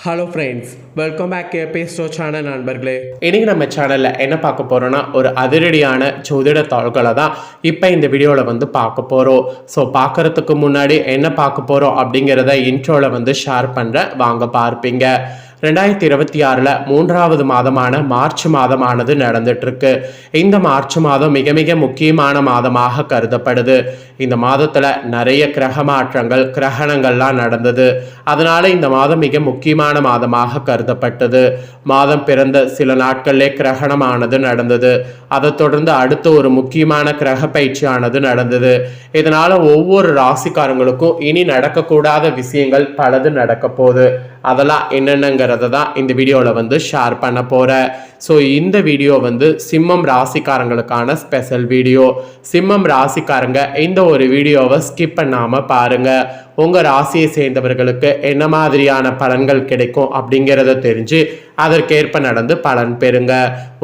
Hello friends, welcome back கேபிஎஸ்டோ channel நண்பர்களே. இன்றைக்கி நம்ம சேனலில் என்ன பார்க்க போகிறோன்னா, ஒரு அதிரடியான ஜோதிட தாள்களை தான் இப்போ இந்த வீடியோவில் பார்க்க போகிறோம். ஸோ பார்க்குறதுக்கு முன்னாடி என்ன பார்க்க போகிறோம் அப்படிங்கிறத இன்ட்ரோவில் ஷேர் பண்ணுறேன், வாங்க பார்ப்பீங்க. 2026 மூன்றாவது மாதமான மார்ச் மாதமானது நடந்துட்டுருக்கு. இந்த மார்ச் மாதம் மிக மிக முக்கியமான மாதமாக கருதப்படுது. இந்த மாதத்தில் நிறைய கிரக மாற்றங்கள் கிரகணங்கள்லாம் நடந்தது. அதனால் இந்த மாதம் மிக முக்கியமான மாதமாக கருதப்பட்டது. மாதம் பிறந்த சில நாட்களிலே கிரகணமானது நடந்தது. அதை தொடர்ந்து அடுத்து ஒரு முக்கியமான கிரக பயிற்சியானது நடந்தது. இதனால் ஒவ்வொரு ராசிக்காரங்களுக்கும் இனி நடக்கக்கூடாத விஷயங்கள் பலது நடக்க போகுது. அதெல்லாம் என்னென்னங்கிறத தான் இந்த வீடியோவில் ஷேர் பண்ண போகிறேன். ஸோ இந்த வீடியோ சிம்மம் ராசிக்காரங்களுக்கான ஸ்பெஷல் வீடியோ. சிம்மம் ராசிக்காரங்க இந்த ஒரு வீடியோவை ஸ்கிப் பண்ணாமல் பாருங்கள். உங்கள் ராசியை சேர்ந்தவர்களுக்கு என்ன மாதிரியான பலன்கள் கிடைக்கும் அப்படிங்கிறத தெரிஞ்சு அதற்கேற்ப நடந்து பலன் பெறுங்க.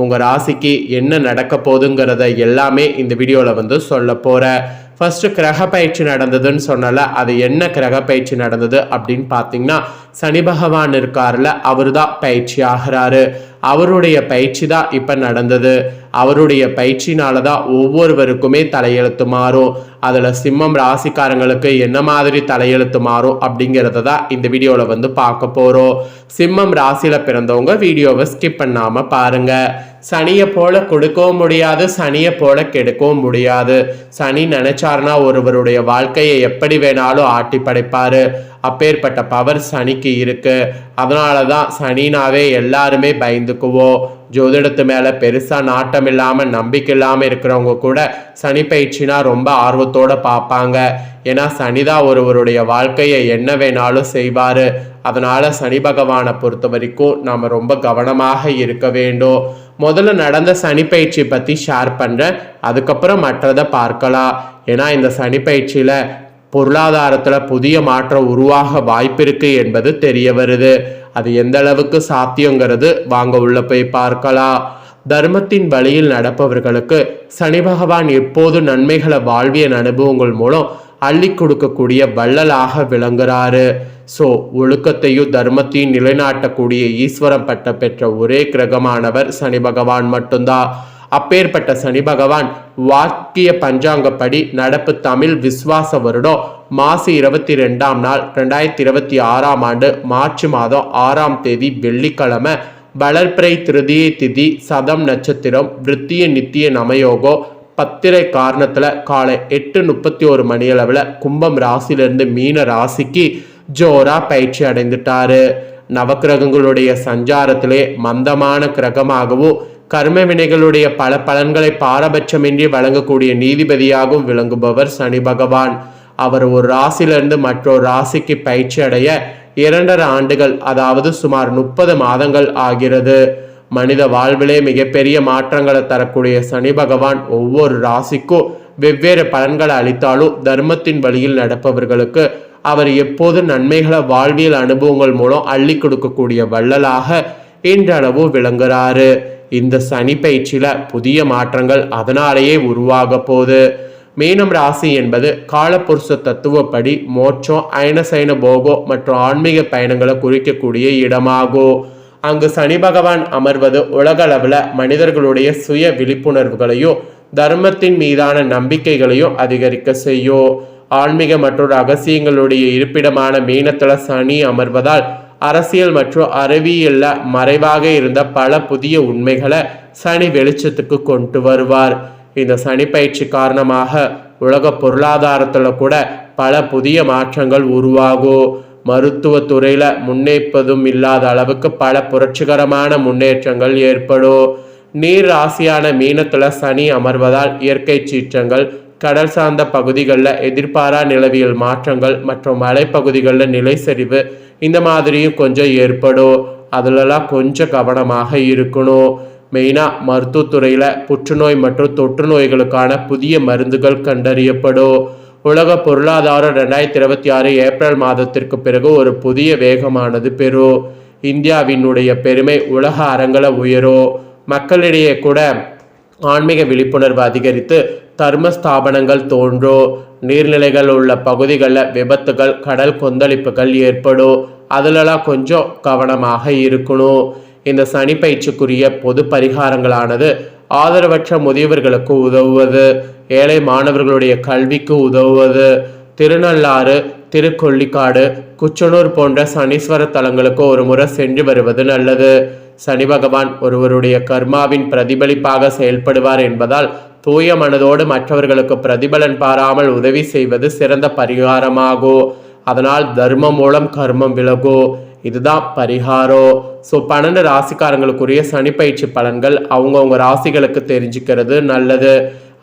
உங்கள் ராசிக்கு என்ன நடக்க போகுதுங்கிறத எல்லாமே இந்த வீடியோவில் சொல்ல போகிறேன். ஃபர்ஸ்ட் கிரக பயிற்சி நடந்ததுன்னு சொன்னால, அது என்ன கிரக பயிற்சி நடந்தது அப்படின்னு பார்த்தீங்கன்னா, சனி பகவான் இருக்காருல, அவர் தான் பயிற்சி ஆகிறாரு. அவருடைய பயிற்சி தான் இப்போ நடந்தது. அவருடைய பயிற்சினால தான் ஒவ்வொருவருக்குமே தலையெழுத்து மாறும். அதில் சிம்மம் ராசிக்காரங்களுக்கு என்ன மாதிரி தலையெழுத்து மாறும் அப்படிங்கிறத தான் இந்த வீடியோவில் பார்க்க போகிறோம். சிம்மம் ராசியில் பிறந்தவங்க வீடியோவை ஸ்கிப் பண்ணாமல் பாருங்கள். சனியை போல கொடுக்கவும் முடியாது, சனியை போல கெடுக்கவும் முடியாது. சனி நினைச்சாருன்னா ஒருவருடைய வாழ்க்கையை எப்படி வேணாலும் ஆட்டி படைப்பாரு. அப்பேற்பட்ட பவர் சனிக்கு இருக்கு. அதனால தான் சனினாவே எல்லாருமே பயந்துக்குவோம். ஜோதிடத்து மேலே பெருசாக நாட்டம் இல்லாமல் நம்பிக்கை இல்லாமல் இருக்கிறவங்க கூட சனி பயிற்சினா ரொம்ப ஆர்வத்தோடு பார்ப்பாங்க. ஏன்னா சனிதான் ஒருவருடைய வாழ்க்கையை என்ன வேணாலும் செய்வார். அதனால் சனி பகவானை பொறுத்த வரைக்கும் நாம் ரொம்ப கவனமாக இருக்க வேண்டும். முதல்ல நடந்த சனி பயிற்சி பற்றி ஷேர் பண்ணுறேன், அதுக்கப்புறம் மற்றதை பார்க்கலாம். ஏன்னா இந்த சனி பயிற்சியில் பொருளாதாரத்தில் புதிய மாற்றம் உருவாக வாய்ப்பிருக்கு என்பது தெரிய வருது. அது எந்த அளவுக்கு சாத்தியங்கிறது வாங்க உள்ள போய் பார்க்கலாம். தர்மத்தின் வழியில் நடப்பவர்களுக்கு சனி பகவான் எப்போது நன்மைகளை வாழ்வியல் அனுபவங்கள் மூலம் அள்ளி கொடுக்கக்கூடிய வள்ளலாக விளங்குறாரு. ஸோ ஒழுக்கத்தையும் தர்மத்தையும் நிலைநாட்டக்கூடிய ஈஸ்வரம் பட்ட பெற்ற ஒரே கிரகமானவர் சனி பகவான் மட்டும்தான். அப்பேற்பட்ட சனி பகவான் வாக்கிய பஞ்சாங்கப்படி நடப்பு தமிழ் விஸ்வாச வருடம் மாசி 22ஆம் நாள் 2026ஆம் ஆண்டு மார்ச் மாதம் 6ஆம் தேதி வெள்ளிக்கிழமை வளர்பிறை திருதியை திதி சதம் நட்சத்திரம் விருத்திய நித்திய நமயோகோ பத்திரை காரணத்தில் காலை 8:31 மணியளவில் கும்பம் ராசியிலிருந்து மீன ராசிக்கு ஜோரா பயிற்சி அடைந்துட்டாரு. நவக்கிரகங்களுடைய சஞ்சாரத்திலே மந்தமான கிரகமாகவும் கர்ம வினைகளுடைய பல பலன்களை பாரபட்சமின்றி வழங்கக்கூடிய நீதிபதியாகவும் விளங்குபவர் சனி பகவான். அவர் ஒரு ராசியிலிருந்து மற்றொரு ராசிக்கு பயிற்சி அடைய 2.5 ஆண்டுகள், அதாவது சுமார் 30 மாதங்கள் ஆகிறது. மனித வாழ்விலே மிகப்பெரிய மாற்றங்களை தரக்கூடிய சனி பகவான் ஒவ்வொரு ராசிக்கும் வெவ்வேறு பலன்களை அளித்தாலும் தர்மத்தின் வழியில் நடப்பவர்களுக்கு அவர் எப்போது நன்மைகளை வாழ்வியல் அனுபவங்கள் மூலம் அள்ளி கொடுக்கக்கூடிய வள்ளலாக இன்றளவு விளங்குறாரு. இந்த சனி பயிற்சியில புதிய மாற்றங்கள் அதனாலேயே உருவாக போகுது. மீனம் ராசி என்பது காலப்புருஷ தத்துவப்படி மோட்சம் அயனசயன போகோ மற்றும் ஆன்மீக பயணங்களை குறிக்கக்கூடிய இடமாகும். அங்கு சனி பகவான் அமர்வது உலக அளவில் மனிதர்களுடைய சுய விழிப்புணர்வுகளையும் தர்மத்தின் மீதான நம்பிக்கைகளையும் அதிகரிக்க செய்யும். ஆன்மீக மற்றும் ரகசியங்களுடைய இருப்பிடமான மீனத்தில் சனி அமர்வதால் அரசியல் மற்றும் அறிவியல்ல மறைவாக இருந்த பல புதிய உண்மைகளை சனி வெளிச்சத்துக்கு கொண்டு வருவார். இந்த சனி பயிற்சி காரணமாக உலக பொருளாதாரத்தில் கூட பல புதிய மாற்றங்கள் உருவாகும். மருத்துவத்துறையில் முன்னேற்பதும் இல்லாத அளவுக்கு பல புரட்சிகரமான முன்னேற்றங்கள் ஏற்படும். நீர் ராசியான மீனத்தில் சனி அமர்வதால் இயற்கை சீற்றங்கள், கடல் சார்ந்த பகுதிகளில் எதிர்பாரா நிலவியல் மாற்றங்கள் மற்றும் மலைப்பகுதிகளில் நிலைச்சரிவு இந்த மாதிரியும் கொஞ்சம் ஏற்படும். அதிலெல்லாம் கொஞ்சம் கவனமாக இருக்கணும். மெயினாக மருத்துவத்துறையில் புற்றுநோய் மற்றும் தொற்று நோய்களுக்கான புதிய மருந்துகள் கண்டறியப்படும். உலக பொருளாதாரம் 2026 ஏப்ரல் மாதத்திற்கு பிறகு ஒரு புதிய வேகமானது பெறும். இந்தியாவினுடைய பெருமை உலக அரங்கில் உயரும். மக்களிடையே கூட ஆன்மீக விழிப்புணர்வு அதிகரித்து தர்ம ஸ்தாபனங்கள் தோன்றும். நீர்நிலைகள் உள்ள பகுதிகளில் விபத்துகள் கடல் கொந்தளிப்புகள் ஏற்படும். அதுலலாம் கொஞ்சம் கவனமாக இருக்கணும். இந்த சனி பயிற்சிக்குரிய பொது பரிகாரங்களானது ஆதரவற்ற முதியவர்களுக்கு உதவுவது, ஏழை மாணவர்களுடைய கல்விக்கு உதவுவது, திருநள்ளாறு, திருக்கொள்ளிக்காடு, குச்சனூர் போன்ற சனீஸ்வர தலங்களுக்கு ஒரு முறை சென்று வருவது நல்லது. சனி பகவான் ஒருவருடைய கர்மாவின் பிரதிபலிப்பாக செயல்படுவார் என்பதால் தூய மனதோடு மற்றவர்களுக்கு பிரதிபலன் பாராமல் உதவி செய்வது சிறந்த பரிகாரமாகும். அதனால் தர்மம் மூலம் கர்மம் விலகும். இதுதான் பரிகாரம். ஸோ 12 ராசிக்காரங்களுக்குரிய சனி பயிற்சி பலன்கள் அவங்கவுங்க ராசிகளுக்கு தெரிஞ்சுக்கிறது நல்லது.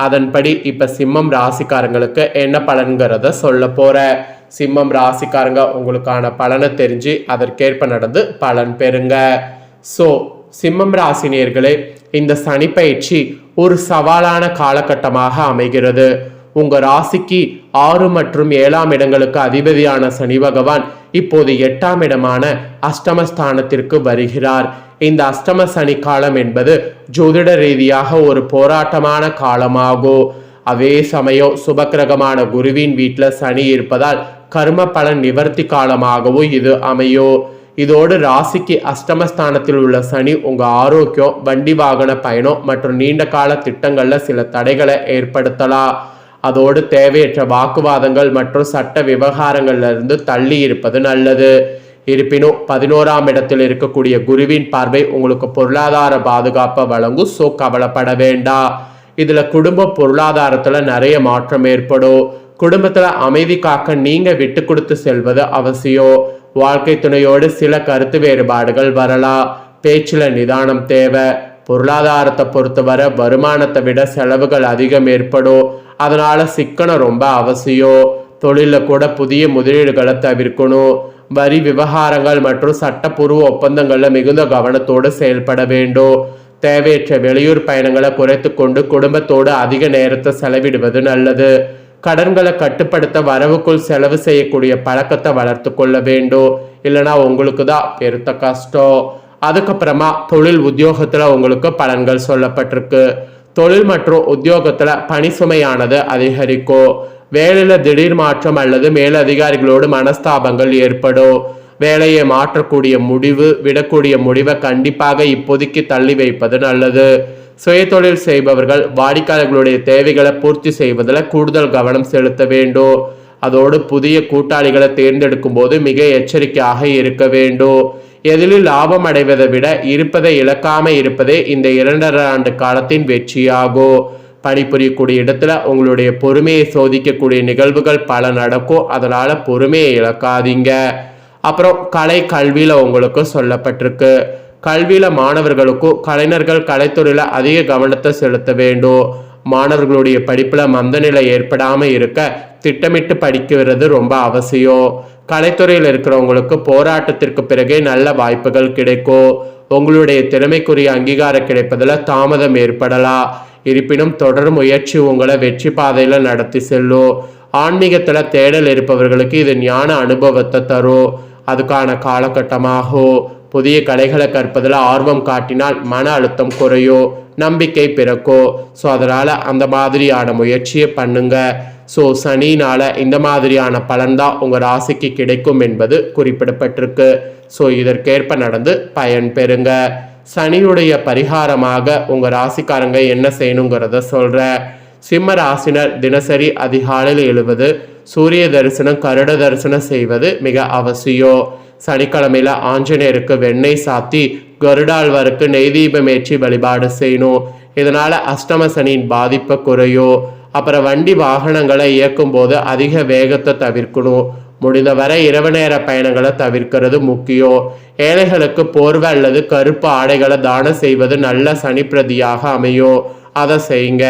அதன்படி இப்போ சிம்மம் ராசிக்காரங்களுக்கு என்ன பலன்கிறத சொல்ல போகிறேன். சிம்மம் ராசிக்காரங்க உங்களுக்கான பலனை தெரிஞ்சு அதற்கேற்ப நடந்து பலன் பெறுங்க. ஸோ சிம்மம் ராசினியர்களே, இந்த சனி பயிற்சி ஒரு சவாலான காலகட்டமாக அமைகிறது. உங்கள் ராசிக்கு 6 மற்றும் 7ஆம் இடங்களுக்கு அதிபதியான சனி பகவான் இப்போது 8ஆம் இடமான அஷ்டமஸ்தானத்திற்கு வருகிறார். இந்த அஷ்டம சனி காலம் என்பது ஜோதிட ரீதியாக ஒரு போராட்டமான காலமாகும். அதே சமயம் சுபக்கிரகமான குருவின் வீட்டில் சனி இருப்பதால் கர்ம பலன் நிவர்த்தி காலமாகவும் இது அமையும். இதோடு ராசிக்கு அஷ்டமஸ்தானத்தில் உள்ள சனி உங்கள் ஆரோக்கியம், வண்டி வாகன பயணம் மற்றும் நீண்ட கால திட்டங்களில் சில தடைகளை ஏற்படுத்தலாம். அதோடு தேவையற்ற வாக்குவாதங்கள் மற்றும் சட்ட விவகாரங்களிலிருந்து தள்ளி இருப்பது நல்லது. இருப்பினும் 11ஆம் இடத்தில் இருக்கக்கூடிய குருவின் பார்வை உங்களுக்கு பொருளாதார பாதுகாப்பை வழங்கும். ஸோ கவலைப்பட வேண்டாம். இதில் குடும்ப பொருளாதாரத்தில் நிறைய மாற்றம் ஏற்படும். குடும்பத்தில் அமைதி காக்க நீங்கள் விட்டு கொடுத்து செல்வது அவசியம். வாழ்க்கை துணையோடு சில கருத்து வேறுபாடுகள் வரலாம். பேச்சில் நிதானம் தேவை. பொருளாதாரத்தை பொறுத்தவரை வருமானத்தை விட செலவுகள் அதிகம் ஏற்படும். அதனால சிக்கனம் ரொம்ப அவசியம். தொழிலில் கூட புதிய முதலீடுகளை தவிர்க்கணும். வரி விவகாரங்கள் மற்றும் சட்டப்பூர்வ ஒப்பந்தங்களில் மிகுந்த கவனத்தோடு செயல்பட வேண்டும். தேவையற்ற வெளியூர் பயணங்களை குறைத்து கொண்டு குடும்பத்தோடு அதிக நேரத்தை செலவிடுவது நல்லது. கடன்களை கட்டுப்படுத்த வரவுக்குள் செலவு செய்யக்கூடிய பழக்கத்தை வளர்த்து கொள்ள வேண்டும். இல்லைனா உங்களுக்கு தான் பெருத்த கஷ்டம். அதுக்கப்புறமா தொழில் உத்தியோகத்தில் உங்களுக்கு பலன்கள் சொல்லப்பட்டிருக்கு. தொழில் மற்றும் உத்தியோகத்தில் பணி சுமையானது அதிகரிக்கும். வேலையில் திடீர் மாற்றம் அல்லது மேலதிகாரிகளோடு மனஸ்தாபங்கள் ஏற்படும். வேலையை மாற்றக்கூடிய முடிவு, விடக்கூடிய முடிவை கண்டிப்பாக இப்போதைக்கு தள்ளி வைப்பது நல்லது. சுயதொழில் செய்பவர்கள் வாடிக்கையாளர்களுடைய தேவைகளை பூர்த்தி செய்வதில் கூடுதல் கவனம் செலுத்த வேண்டும். அதோடு புதிய கூட்டாளிகளை தேர்ந்தெடுக்கும் போது மிக எச்சரிக்கையாக இருக்க வேண்டும். எதிலும் லாபம் அடைவதை விட இருப்பதை இழக்காம இருப்பதே இந்த 2.5 ஆண்டு காலத்தின் வெற்றியாகும். பணிபுரியக்கூடிய இடத்துல உங்களுடைய பொறுமையை சோதிக்கக்கூடிய நிகழ்வுகள் பல நடக்கும். அதனால பொறுமையை இழக்காதீங்க. அப்புறம் கலை கல்வியில உங்களுக்கு சொல்லப்பட்டிருக்கு. கல்வியில மாணவர்களுக்கும் கலைஞர்கள் கலைத்துறையில அதிக கவனத்தை செலுத்த வேண்டும். மாணவர்களுடைய படிப்புல மந்தநிலை ஏற்படாம இருக்க திட்டமிட்டு படிக்கிறது ரொம்ப அவசியம். கலைத்துறையில் இருக்கிறவங்களுக்கு போராட்டத்திற்கு பிறகே நல்ல வாய்ப்புகள் கிடைக்கும். உங்களுடைய திறமைக்குரிய அங்கீகாரம் கிடைப்பதில் தாமதம் ஏற்படலாம். இருப்பினும் தொடர் முயற்சி உங்களை வெற்றி பாதையில நடத்தி செல்லும். ஆன்மீகத்துல தேடல் இருப்பவர்களுக்கு இது ஞான அனுபவத்தை தரும். அதுக்கான காலகட்டமாகும். புதிய கலைகளை கற்பதில் ஆர்வம் காட்டினால் மன அழுத்தம் குறையும், நம்பிக்கை பிறக்கும். ஸோ அதனால் அந்த மாதிரியான முயற்சியை பண்ணுங்க. ஸோ சனினால் இந்த மாதிரியான பலன்தான் உங்கள் ராசிக்கு கிடைக்கும் என்பது குறிப்பிடப்பட்டிருக்கு. ஸோ இதற்கேற்ப நடந்து பயன் பெறுங்க. சனியுடைய பரிகாரமாக உங்கள் ராசிக்காரங்க என்ன செய்யணுங்கிறத சொல்கிறேன். சிம்ம ராசினர் தினசரி அதிகாலையில் எழுவது, சூரிய தரிசனம், கருட தரிசனம் செய்வது மிக அவசியம். சனிக்கிழமையில ஆஞ்சநேயருக்கு வெண்ணெய் சாத்தி கருடாழ்வாருக்கு நெய் தீபம் ஏற்றி வழிபாடு செய்யணும். இதனால அஷ்டம சனியின் பாதிப்பை குறையும். அப்புறம் வண்டி வாகனங்களை இயக்கும் போது அதிக வேகத்தை தவிர்க்கணும். முடிந்தவரை இரவு நேர பயணங்களை தவிர்க்கிறது முக்கியம். ஏழைகளுக்கு போர்வை அல்லது கருப்பு ஆடைகளை தானம் செய்வது நல்ல சனி பிரதியாக அமையும். அதை செய்யுங்க.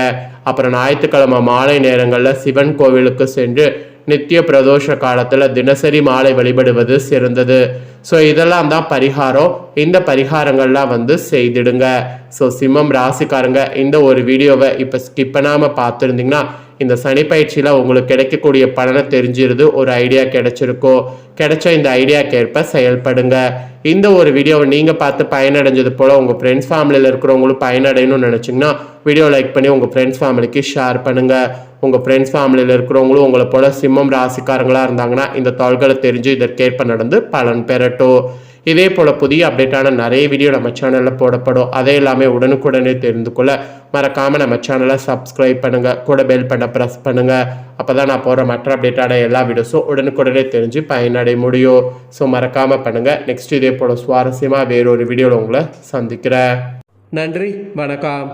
அப்புறம் ஞாயிற்றுக்கிழமை மாலை நேரங்களில் சிவன் கோவிலுக்கு சென்று நித்திய பிரதோஷ காலத்தில் தினசரி மாலை வழிபடுவது சிறந்தது. ஸோ இதெல்லாம் தான் பரிகாரம். இந்த பரிகாரங்கள்லாம் செய்திடுங்க. ஸோ சிம்மம் ராசிக்காரங்க இந்த ஒரு வீடியோவை இப்போ ஸ்கிப் பண்ணாமல் பார்த்துருந்தீங்கன்னா இந்த சனி பயிற்சியில் உங்களுக்கு கிடைக்கக்கூடிய பலனை தெரிஞ்சிருது, ஒரு ஐடியா கிடைச்சிருக்கோ, கிடைச்ச இந்த ஐடியாக்கு ஏற்ப செயல்படுங்க. இந்த ஒரு வீடியோவை நீங்கள் பார்த்து பயனடைஞ்சது போல் உங்கள் ஃப்ரெண்ட்ஸ் ஃபேமிலியில் இருக்கிறவங்களும் பயனடையணும்னு நினச்சிங்கன்னா வீடியோ லைக் பண்ணி உங்கள் ஃப்ரெண்ட்ஸ் ஃபேமிலிக்கு ஷேர் பண்ணுங்கள். உங்கள் ஃப்ரெண்ட்ஸ் ஃபேமிலியில் இருக்கிறவங்களும் உங்களை போல் சிம்மம் ராசிக்காரங்களாக இருந்தாங்கன்னா இந்த தாள்களை தெரிஞ்சு இதற்கேற்ப நடந்து பலன் பெறட்டும். இதே போல் புதிய அப்டேட்டான நிறைய வீடியோ நம்ம சேனலில் போடப்படும். அதே எல்லாமே உடனுக்குடனே தெரிந்து கொள்ள மறக்காமல் நம்ம சேனலை சப்ஸ்கிரைப் பண்ணுங்கள், கூட பெல் பண்ண ப்ரெஸ் பண்ணுங்கள். அப்போ தான் நான் போகிற மற்ற அப்டேட்டான எல்லா வீடியோஸும் உடனுக்குடனே தெரிஞ்சு பயனடைய முடியும். ஸோ மறக்காமல் பண்ணுங்கள். நெக்ஸ்ட் இதே போல் சுவாரஸ்யமாக வேறொரு வீடியோவில் உங்களை சந்திக்கிறேன். நன்றி, வணக்கம்.